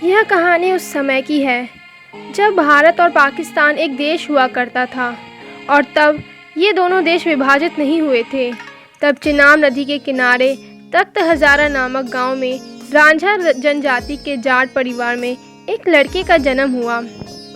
यह कहानी उस समय की है जब भारत और पाकिस्तान एक देश हुआ करता था और तब ये दोनों देश विभाजित नहीं हुए थे। तब चिनाब नदी के किनारे तख्त हज़ारा नामक गांव में रांझा जनजाति के जाट परिवार में एक लड़के का जन्म हुआ।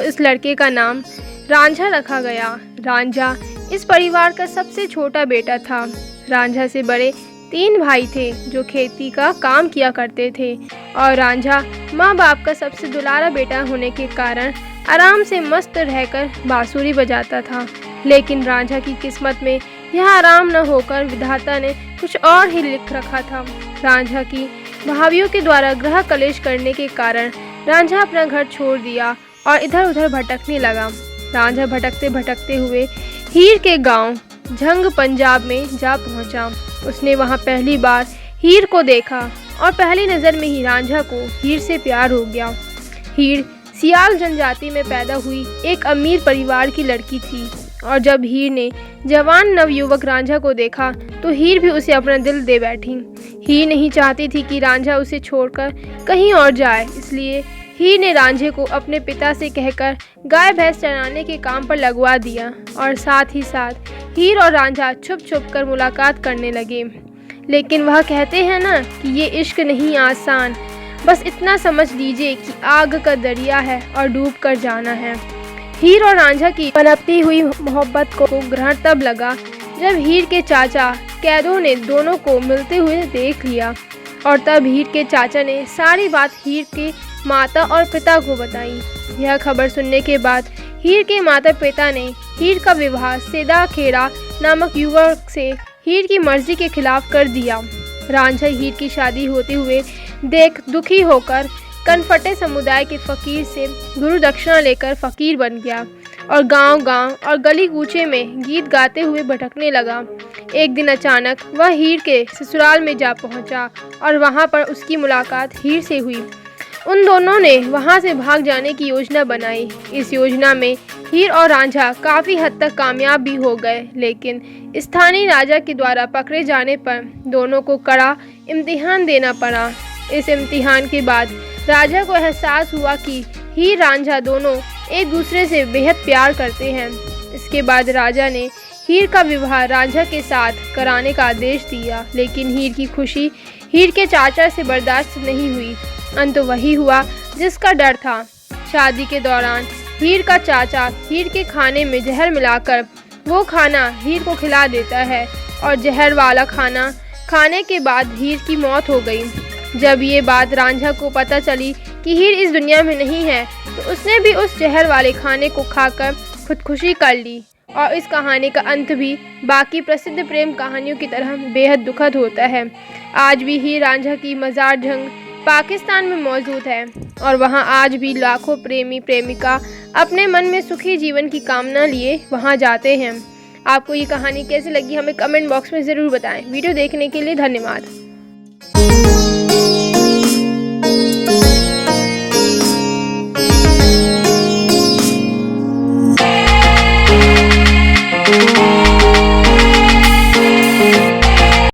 इस लड़के का नाम रांझा रखा गया। रांझा इस परिवार का सबसे छोटा बेटा था। रांझा से बड़े 3 भाई थे जो खेती का काम किया करते थे और रांझा माँ बाप का सबसे दुलारा बेटा होने के कारण आराम से मस्त रहकर बांसुरी बजाता था। लेकिन रांझा की किस्मत में यह आराम न होकर विधाता ने कुछ और ही लिख रखा था। रांझा की भाभीियों के द्वारा गृह कलेश करने के कारण रांझा अपना घर छोड़ दिया और इधर उधर भटकने लगा। रांझा भटकते भटकते हुए हीर के गांव झंग पंजाब में जा पहुंचा। उसने वहां पहली बार हीर को देखा और पहली नज़र में ही रांझा को हीर से प्यार हो गया। हीर सियाल जनजाति में पैदा हुई एक अमीर परिवार की लड़की थी और जब हीर ने जवान नवयुवक रांझा को देखा तो हीर भी उसे अपना दिल दे बैठी। हीर नहीं चाहती थी कि रांझा उसे छोड़कर कहीं और जाए, इसलिए हीर ने रांझे को अपने पिता से कहकर गाय भैंस चराने के काम पर लगवा दिया और साथ ही साथ हीर और रांझा छुप छुप कर मुलाकात करने लगे। लेकिन वह कहते हैं ना कि ये इश्क नहीं आसान, बस इतना समझ लीजिए कि आग का दरिया है और डूब कर जाना है। हीर और रांझा की पनपती हुई मोहब्बत को ग्रहण तब लगा जब हीर के चाचा कैदों ने दोनों को मिलते हुए देख लिया और तब हीर के चाचा ने सारी बात हीर के माता और पिता को बताई। यह खबर सुनने के बाद हीर के माता पिता ने हीर का विवाह सेदा खेड़ा नामक युवक से हीर की मर्जी के खिलाफ कर दिया। रांझा हीर की शादी होते हुए देख दुखी होकर कनफटे समुदाय के फकीर से गुरु दक्षिणा लेकर फकीर बन गया और गांव-गांव और गली कूचे में गीत गाते हुए भटकने लगा। एक दिन अचानक वह हीर के ससुराल में जा पहुंचा और वहां पर उसकी मुलाकात हीर से हुई। उन दोनों ने वहां से भाग जाने की योजना बनाई। इस योजना में हीर और रांझा काफ़ी हद तक कामयाब भी हो गए, लेकिन स्थानीय राजा के द्वारा पकड़े जाने पर दोनों को कड़ा इम्तिहान देना पड़ा। इस इम्तिहान के बाद राजा को एहसास हुआ कि हीर रांझा दोनों एक दूसरे से बेहद प्यार करते हैं। इसके बाद राजा ने हीर का विवाह रांझा के साथ कराने का आदेश दिया, लेकिन हीर की खुशी हीर के चाचा से बर्दाश्त नहीं हुई। अंत वही हुआ जिसका डर था। शादी के दौरान हीर का चाचा हीर के खाने में जहर मिलाकर वो खाना हीर को खिला देता है और जहर वाला खाना खाने के बाद हीर की मौत हो गई। जब ये बात रांझा को पता चली कि हीर इस दुनिया में नहीं है तो उसने भी उस जहर वाले खाने को खाकर खुदकुशी कर ली। और इस कहानी का अंत भी बाकी प्रसिद्ध प्रेम कहानियों की तरह बेहद दुखद होता है। आज भी हीर रांझा की मज़ार झंग पाकिस्तान में मौजूद है और वहां आज भी लाखों प्रेमी प्रेमिका अपने मन में सुखी जीवन की कामना लिए वहां जाते हैं। आपको ये कहानी कैसी लगी हमें कमेंट बॉक्स में ज़रूर बताएं। वीडियो देखने के लिए धन्यवाद।